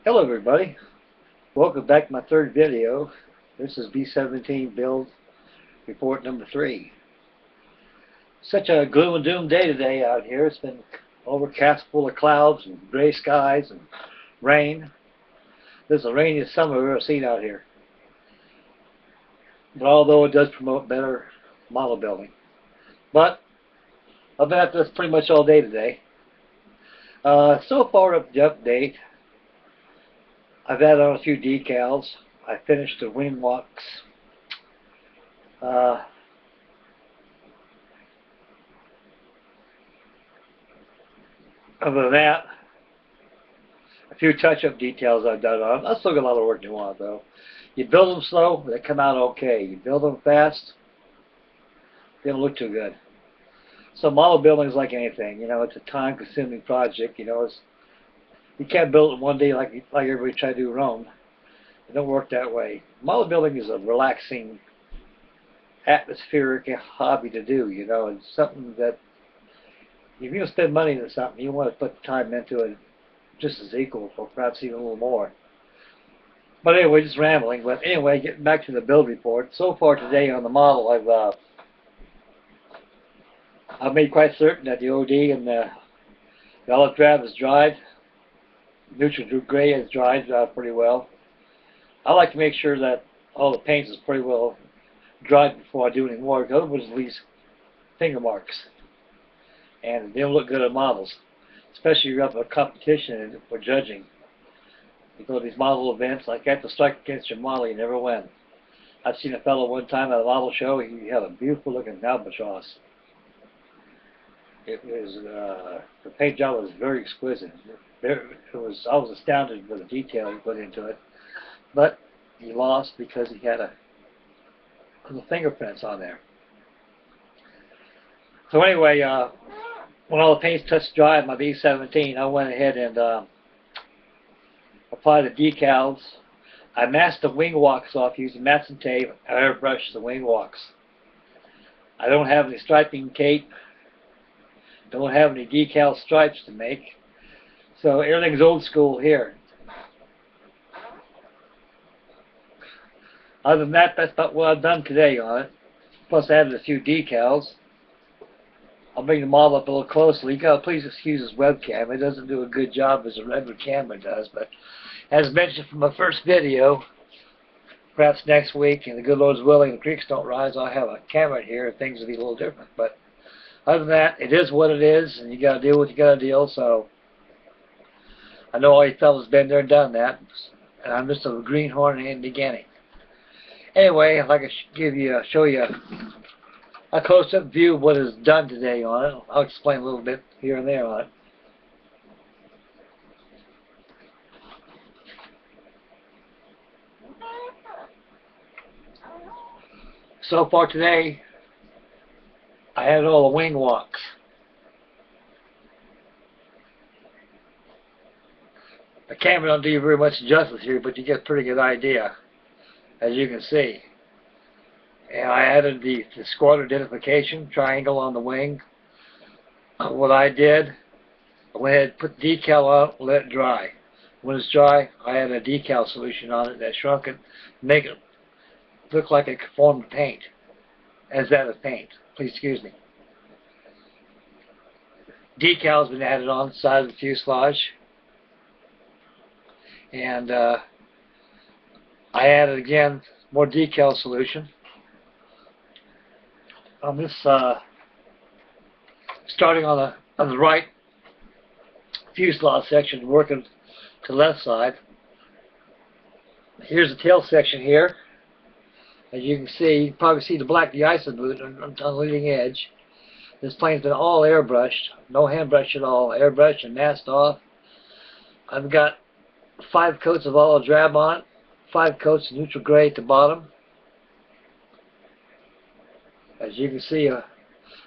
Hello everybody, welcome back to my third video. This is B-17 Build report number 3. Such a gloom and doom day today out here. It's been overcast, full of clouds and gray skies and rain. This is the rainiest summer I've ever seen out here. But although it does promote better model building. But I've been at this pretty much all day today. So far up the update, I've added on a few decals. I finished the wing walks. Other than that, a few touch-up details I've done on them. I still got a lot of work to do on it, though. You build them slow, they come out okay. You build them fast, they don't look too good. So model building is like anything. You know, it's a time-consuming project. You know, you can't build it one day like everybody try to do Rome. It don't work that way. Model building is a relaxing, atmospheric hobby to do. You know, it's something that if you spend money into something, you want to put time into it just as equal, or perhaps even a little more. But anyway, just rambling. But anyway, getting back to the build report. So far today on the model, I've made quite certain that the OD and the olive drab is dried. Neutral gray is dried pretty well. I like to make sure that all the paint is pretty well dried before I do any more, because otherwise it leaves finger marks. And they don't look good on models, especially if you're up in a competition for judging. You go to these model events, like at the strike against your model, you never win. I've seen a fellow one time at a model show, he had a beautiful looking albatross. It was, the paint job was very exquisite. I was astounded with the detail he put into it. But he lost because he had the fingerprints on there. So anyway, when all the paint's touched dry on my B-17, I went ahead and applied the decals. I masked the wing walks off using masking tape. I airbrushed the wing walks. I don't have any striping tape. Don't have any decal stripes to make. So everything's old school here. Other than that, that's about what I've done today on it. Plus added a few decals. I'll bring the model up a little closely. You gotta please excuse this webcam. It doesn't do a good job as a regular camera does, but as mentioned from my first video, perhaps next week, and the good Lord's willing, the creeks don't rise, I'll have a camera here and things will be a little different. But other than that, it is what it is, and you gotta deal with what you gotta deal. So I know all you fellas been there and done that, and I'm just a greenhorn in the beginning. Anyway, I'd like to show you a close-up view of what is done today on it. I'll explain a little bit here and there on it. So far today, I had all the wing walks. The camera don't do you very much justice here, but you get a pretty good idea, as you can see. And I added the squad identification triangle on the wing. What I did, I went ahead and put the decal on it, let it dry. When it's dry, I added a decal solution on it that shrunk it, make it look like it conformed to paint, as that of paint. Please excuse me. Decal's been added on the side of the fuselage. And I added again more decal solution on this, starting on the right fuselage section, working to the left side. Here's the tail section here. As you can see, you can probably see the black de-icing boot on the leading edge. This plane's been all airbrushed, no hand brush at all, airbrushed and masked off. I've got 5 coats of olive drab on it, 5 coats of neutral gray at the bottom. As you can see,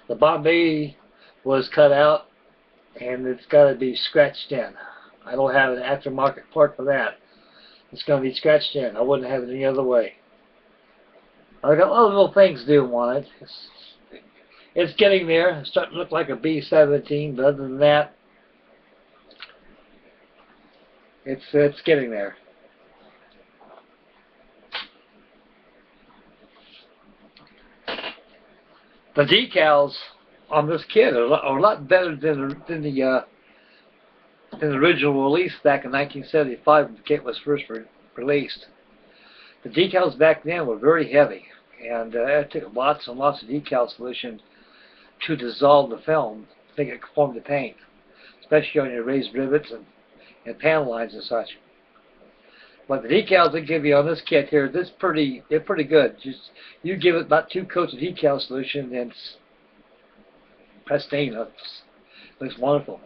the Bombay was cut out and it's got to be scratched in. I don't have an aftermarket part for that. It's going to be scratched in. I wouldn't have it any other way. I've got a lot of little things to do on it. It's getting there. It's starting to look like a B-17, but other than that, It's getting there. The decals on this kit are a lot better than the original release back in 1975 when the kit was first released. The decals back then were very heavy, and it took lots and lots of decal solution to dissolve the film to make it conform to paint, especially on your raised rivets and panel lines and such. But the decals they give you on this kit here, they're pretty good. Just you give it about 2 coats of decal solution, and it's pristine. It looks wonderful.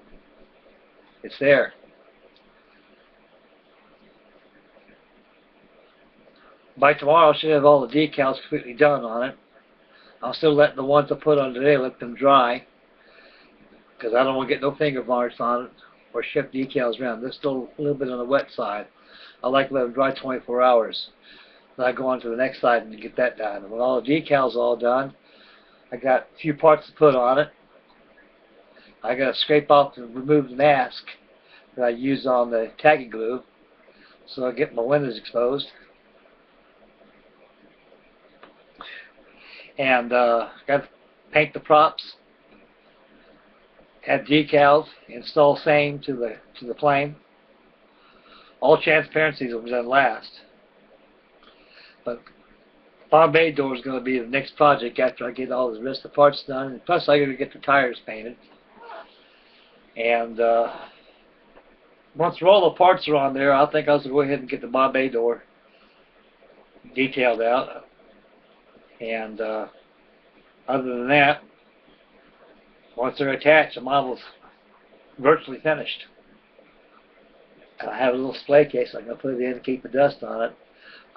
It's there. By tomorrow, I should have all the decals completely done on it. I'll still let the ones I put on today, let them dry, because I don't want to get no finger marks on it or shift decals around. They're still a little bit on the wet side. I like to let them dry 24 hours. Then I go on to the next side and get that done. And when all the decals are all done, I got a few parts to put on it. I got to scrape off and remove the mask that I use on the tacky glue, so I get my windows exposed. And got to paint the props, add decals, install same to the plane. All transparencies will be done last. But Bombay door is going to be the next project after I get all the rest of the parts done. And plus, I got to get the tires painted. And once all the parts are on there, I think I'll go ahead and get the Bombay door detailed out. And other than that, once they're attached, the model's virtually finished. And I have a little display case I'm going to put it in to keep the dust on it.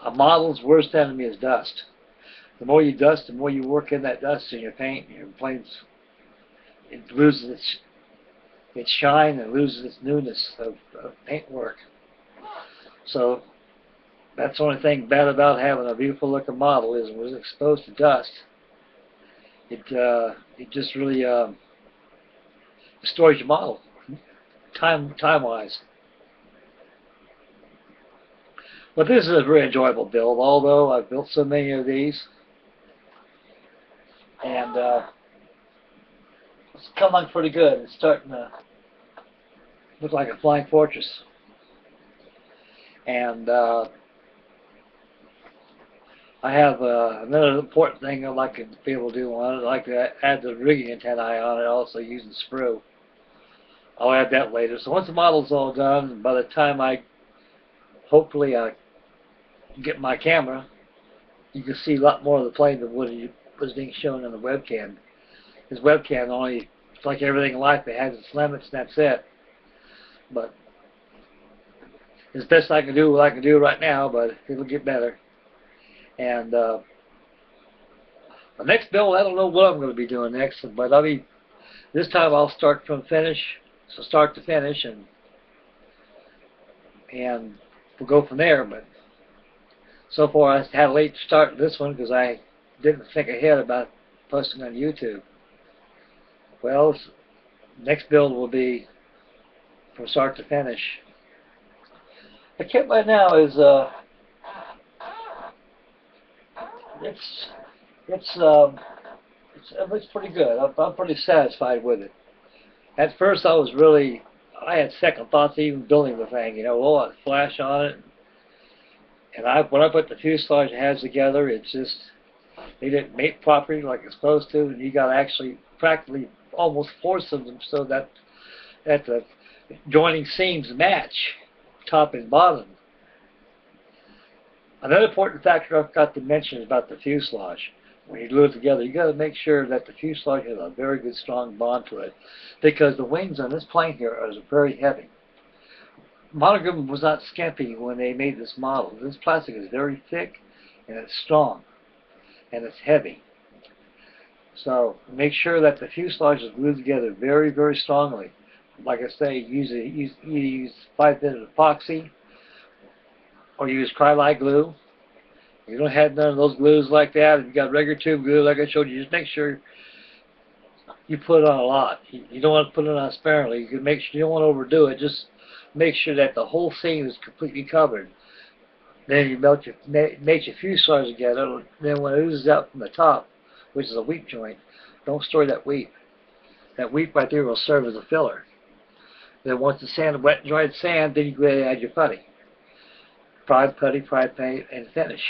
A model's worst enemy is dust. The more you dust, the more you work in that dust in your paint. Your plane's, it loses its shine and loses its newness of paint work. So that's the only thing bad about having a beautiful looking model is when it's exposed to dust, it just really destroys your model time-wise. But this is a very enjoyable build, although I've built so many of these, and it's come along pretty good. It's starting to look like a flying fortress. And I have another important thing I'd like to be able to do on it. I'd like to add the rigging antennae on it, also using sprue. I'll add that later. So once the model's all done, by the time hopefully get my camera, you can see a lot more of the plane than what was being shown on the webcam. This webcam only, it's like everything in life, it has its limits and that's it. But it's best I can do what I can do right now, but it'll get better. And the next build, I don't know what I'm going to be doing next, but this time I'll start from finish, so start to finish, and we'll go from there. But so far I had a late start to this one because I didn't think ahead about posting on YouTube. Well, next build will be from start to finish. The kit right now is it looks pretty good. I'm pretty satisfied with it. At first I had second thoughts even building the thing, oh, I'd flash on it. And when I put the fuselage it has together, it's just, they didn't mate properly like it's supposed to, and you got to actually practically almost force them so that the joining seams match, top and bottom. Another important factor I forgot to mention is about the fuselage. When you glue it together, you got to make sure that the fuselage has a very good strong bond to it, because the wings on this plane here are very heavy. Monogram was not skimpy when they made this model. This plastic is very thick and it's strong and it's heavy. So make sure that the fuselage is glued together very, very strongly. Like I say, use 5-minute epoxy or use Krylite glue. If you don't have none of those glues like that, if you got regular tube glue like I showed you, just make sure you put it on a lot. You don't want to put it on sparingly. You can make sure you don't want to overdo it. Just make sure that the whole seam is completely covered. Then you melt your fuselage together. Then when it oozes out from the top, which is a weep joint, don't store that weep. That weep right there will serve as a filler. Then once the sand, wet and dried sand, then you go ahead and add your putty. Prime putty, prime paint, and finish.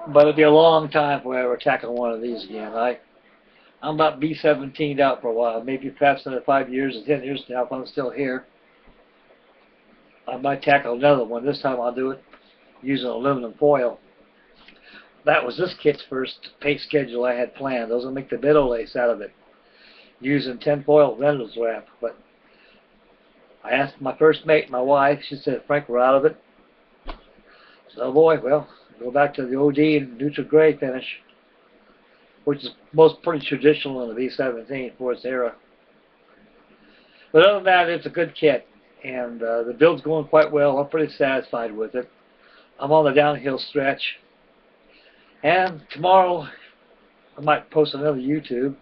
But it'll be a long time before I ever tackle one of these again. I'm about B-17'd out for a while. Maybe perhaps another 5 years or 10 years now if I'm still here. I might tackle another one. This time I'll do it using aluminum foil. That was this kit's first paint schedule I had planned. I was going to make the middle lace out of it using tinfoil Reynolds wrap. But I asked my first mate, my wife, she said, Frank, we're out of it. So, oh boy, well, go back to the OD and neutral gray finish, which is most pretty traditional in the B-17 for its era. But other than that, it's a good kit, and the build's going quite well. I'm pretty satisfied with it. I'm on the downhill stretch, and tomorrow I might post another YouTube.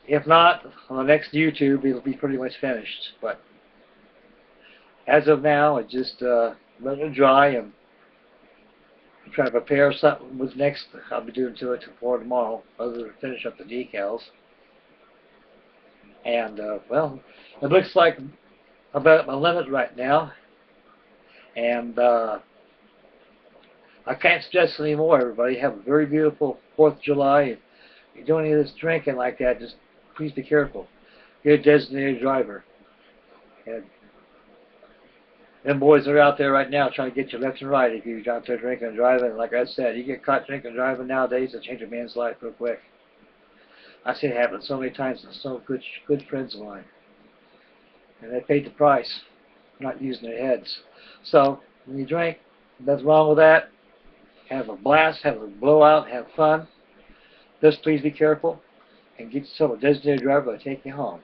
If not, on the next YouTube, it'll be pretty much finished. But as of now, I just let it dry and try to prepare something with next I'll be doing to it for tomorrow, other than finish up the decals. And well, it looks like I'm about at my limit right now, and I can't stress anymore. Everybody have a very beautiful 4th of July. If you're doing any of this drinking like that, just please be careful. Get a designated driver. And them boys are out there right now trying to get you left and right if you're out there drinking and driving. Like I said, you get caught drinking and driving nowadays, it'll change a man's life real quick. I've seen it happen so many times with so good friends of mine. And they paid the price for not using their heads. So, when you drink, nothing wrong with that. Have a blast, have a blowout, have fun. Just please be careful and get yourself a designated driver to take you home.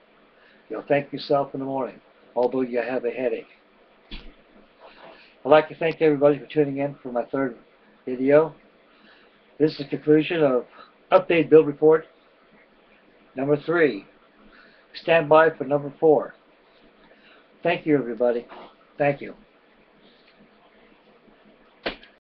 You'll thank yourself in the morning, although you have a headache. I'd like to thank everybody for tuning in for my 3rd video. This is the conclusion of Updated Build Report number 3. Stand by for number 4. Thank you, everybody. Thank you.